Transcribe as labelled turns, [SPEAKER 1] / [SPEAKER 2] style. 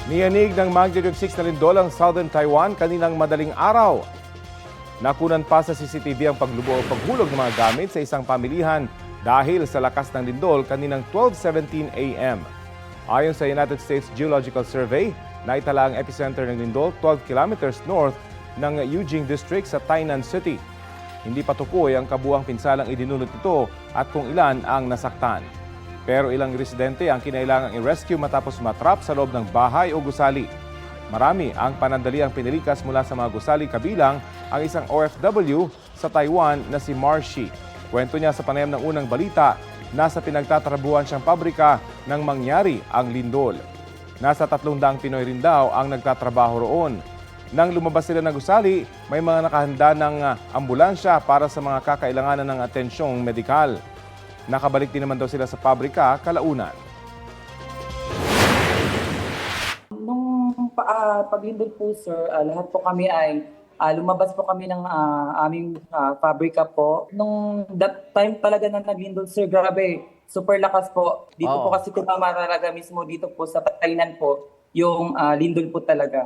[SPEAKER 1] Niyanig ng magnitude 6 na lindol ang Southern Taiwan kaninang madaling araw. Nakunan pa sa CCTV ang paghulog ng mga gamit sa isang pamilihan dahil sa lakas ng lindol kaninang 12:17 a.m. Ayon sa United States Geological Survey, naitala ang epicenter ng lindol 12 kilometers north ng Yujing District sa Tainan City. Hindi pa tukoy ang kabuang pinsalang idinulot nito at kung ilan ang nasaktan. Pero ilang residente ang kinailangang i-rescue matapos matrap sa loob ng bahay o gusali. Marami ang panandali ang pinilikas mula sa mga gusali kabilang ang isang OFW sa Taiwan na si Marshi. Kwento niya sa panayam ng unang balita, nasa pinagtatrabuhan siyang pabrika nang mangyari ang lindol. Nasa 300 Pinoy rin daw ang nagtatrabaho roon. Nang lumabas sila ng gusali, may mga nakahanda ng ambulansya para sa mga kakailanganan ng atensyong medikal. Nakabalik din naman daw sila sa pabrika kalaunan.
[SPEAKER 2] Nung paglindol po, sir, lahat po kami ay lumabas po kami ng aming pabrika po. Nung that time talaga na naglindol, sir, grabe, super lakas po. Dito po kasi tumama talaga mismo dito po sa Tainan po, yung lindol po talaga.